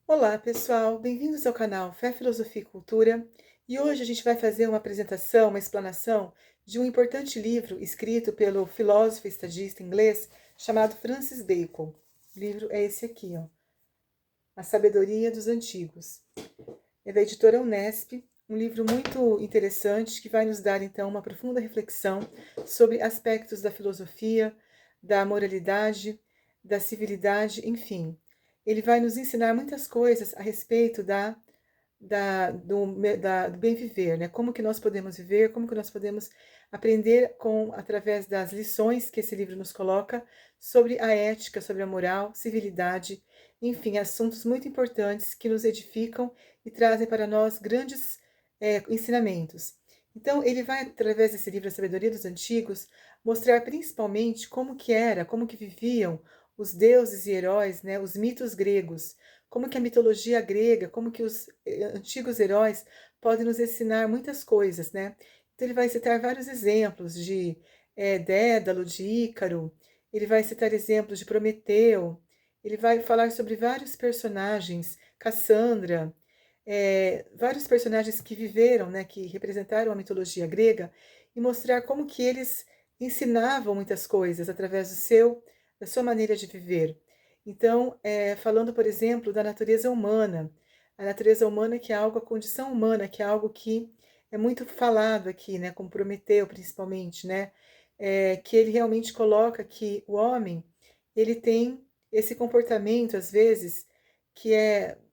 Olá, pessoal, bem-vindos ao canal Fé, Filosofia e Cultura. E hoje a gente vai fazer uma apresentação, uma explanação de um importante livro escrito pelo filósofo e estadista inglês chamado Francis Bacon. O livro é esse aqui, ó, A Sabedoria dos Antigos. É da editora Unesp, um livro muito interessante que vai nos dar então uma profunda reflexão sobre aspectos da filosofia, da moralidade, da civilidade, enfim. Ele vai nos ensinar muitas coisas a respeito do bem viver, né? Como que nós podemos viver, como que nós podemos aprender através das lições que esse livro nos coloca sobre a ética, sobre a moral, civilidade, enfim, assuntos muito importantes que nos edificam e trazem para nós grandes ensinamentos. Então, ele vai, através desse livro, A Sabedoria dos Antigos, mostrar principalmente como que era, como que viviam os deuses e heróis, né, os mitos gregos, como que a mitologia grega, como que os antigos heróis podem nos ensinar muitas coisas, né? Então ele vai citar vários exemplos de Dédalo, de Ícaro, ele vai citar exemplos de Prometeu, ele vai falar sobre vários personagens, Cassandra, vários personagens que viveram, né, que representaram a mitologia grega, e mostrar como que eles ensinavam muitas coisas através da sua maneira de viver. Então, falando, por exemplo, da natureza humana, a natureza humana que é algo, a condição humana, que é algo que é muito falado aqui, né, como Prometeu, principalmente, né, que ele realmente coloca que o homem, ele tem esse comportamento, às vezes, que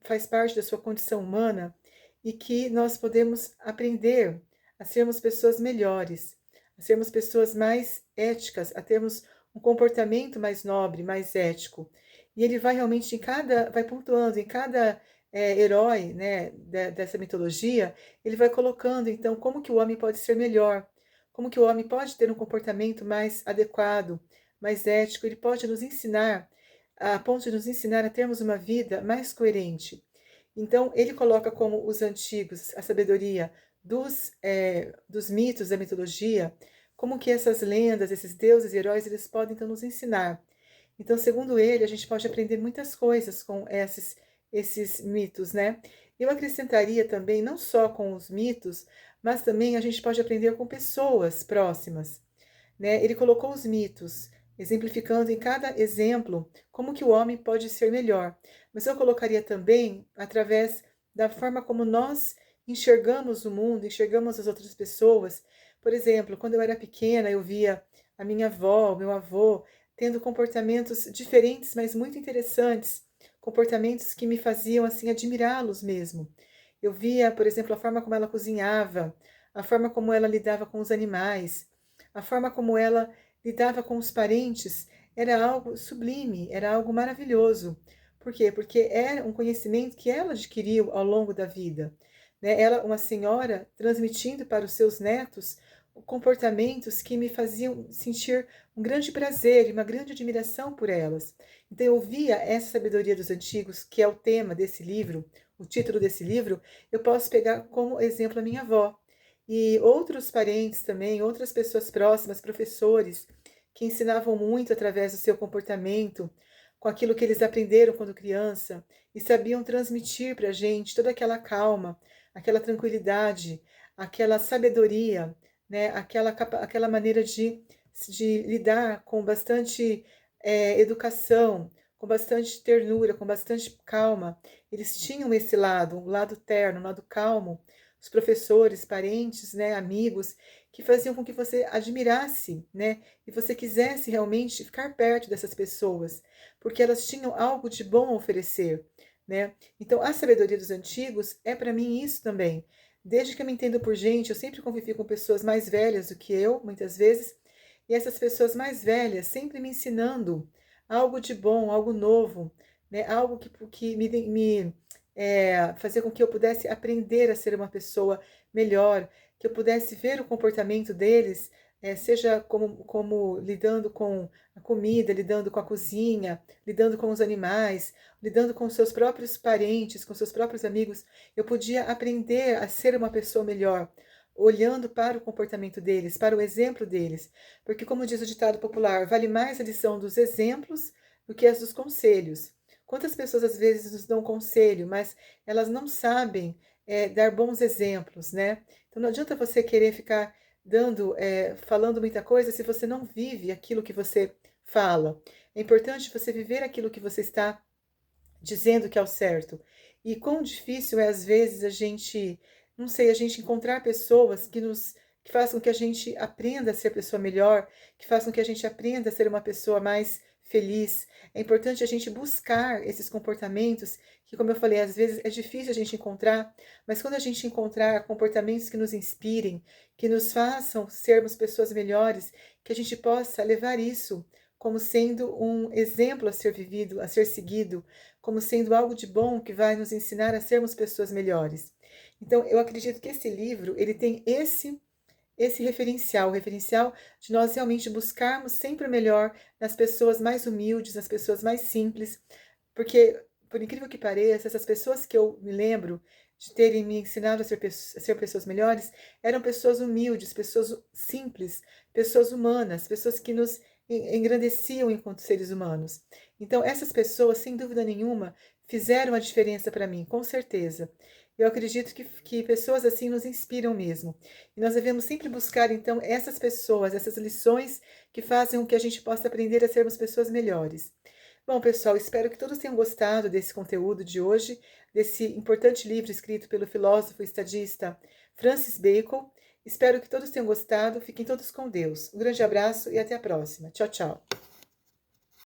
faz parte da sua condição humana e que nós podemos aprender a sermos pessoas melhores, a sermos pessoas mais éticas, a termos um comportamento mais nobre, mais ético. E ele vai realmente vai pontuando em cada herói, né, dessa mitologia, ele vai colocando então como que o homem pode ser melhor, como que o homem pode ter um comportamento mais adequado, mais ético, ele pode nos ensinar, a ponto de nos ensinar a termos uma vida mais coerente. Então, ele coloca como os antigos, a sabedoria dos mitos, da mitologia, como que essas lendas, esses deuses e heróis, eles podem então nos ensinar. Então, segundo ele, a gente pode aprender muitas coisas com esses mitos, né? Eu acrescentaria também, não só com os mitos, mas também a gente pode aprender com pessoas próximas, né? Ele colocou os mitos, exemplificando em cada exemplo como que o homem pode ser melhor. Mas eu colocaria também através da forma como nós enxergamos o mundo, enxergamos as outras pessoas. Por exemplo, quando eu era pequena, eu via a minha avó, o meu avô, tendo comportamentos diferentes, mas muito interessantes, comportamentos que me faziam assim admirá-los mesmo. Eu via, por exemplo, a forma como ela cozinhava, a forma como ela lidava com os animais, a forma como ela lidava com os parentes era algo sublime, era algo maravilhoso. Por quê? Porque era um conhecimento que ela adquiriu ao longo da vida, né? Ela, uma senhora, transmitindo para os seus netos comportamentos que me faziam sentir um grande prazer e uma grande admiração por elas. Então eu via essa sabedoria dos antigos, que é o tema desse livro, o título desse livro, eu posso pegar como exemplo a minha avó. E outros parentes também, outras pessoas próximas, professores, que ensinavam muito através do seu comportamento, com aquilo que eles aprenderam quando criança, e sabiam transmitir para a gente toda aquela calma, aquela tranquilidade, aquela sabedoria, né? Aquela maneira de lidar com bastante educação, com bastante ternura, com bastante calma. Eles tinham esse lado, um lado terno, um lado calmo, os professores, parentes, né, amigos, que faziam com que você admirasse, né, e você quisesse realmente ficar perto dessas pessoas, porque elas tinham algo de bom a oferecer, né? Então, a sabedoria dos antigos é para mim isso também. Desde que eu me entendo por gente, eu sempre convivi com pessoas mais velhas do que eu, muitas vezes, e essas pessoas mais velhas sempre me ensinando algo de bom, algo novo, né? Algo que me fazer com que eu pudesse aprender a ser uma pessoa melhor, que eu pudesse ver o comportamento deles, seja como lidando com a comida, lidando com a cozinha, lidando com os animais, lidando com seus próprios parentes, com seus próprios amigos, eu podia aprender a ser uma pessoa melhor, olhando para o comportamento deles, para o exemplo deles. Porque, como diz o ditado popular, vale mais a lição dos exemplos do que as dos conselhos. Quantas pessoas às vezes nos dão conselho, mas elas não sabem dar bons exemplos, né? Então não adianta você querer ficar falando muita coisa se você não vive aquilo que você fala. É importante você viver aquilo que você está dizendo que é o certo. E quão difícil é às vezes a gente, não sei, a gente encontrar pessoas que façam com que a gente aprenda a ser pessoa melhor, que façam com que a gente aprenda a ser uma pessoa mais feliz. É importante a gente buscar esses comportamentos que, como eu falei, às vezes é difícil a gente encontrar, mas quando a gente encontrar comportamentos que nos inspirem, que nos façam sermos pessoas melhores, que a gente possa levar isso como sendo um exemplo a ser vivido, a ser seguido, como sendo algo de bom que vai nos ensinar a sermos pessoas melhores. Então, eu acredito que esse livro, ele tem esse referencial, o referencial de nós realmente buscarmos sempre o melhor nas pessoas mais humildes, nas pessoas mais simples, porque, por incrível que pareça, essas pessoas que eu me lembro de terem me ensinado a ser pessoas melhores, eram pessoas humildes, pessoas simples, pessoas humanas, pessoas que nos engrandeciam enquanto seres humanos. Então, essas pessoas, sem dúvida nenhuma, fizeram a diferença para mim, com certeza. Eu acredito que pessoas assim nos inspiram mesmo. E nós devemos sempre buscar, então, essas pessoas, essas lições que fazem com que a gente possa aprender a sermos pessoas melhores. Bom, pessoal, espero que todos tenham gostado desse conteúdo de hoje, desse importante livro escrito pelo filósofo e estadista Francis Bacon. Espero que todos tenham gostado. Fiquem todos com Deus. Um grande abraço e até a próxima. Tchau, tchau.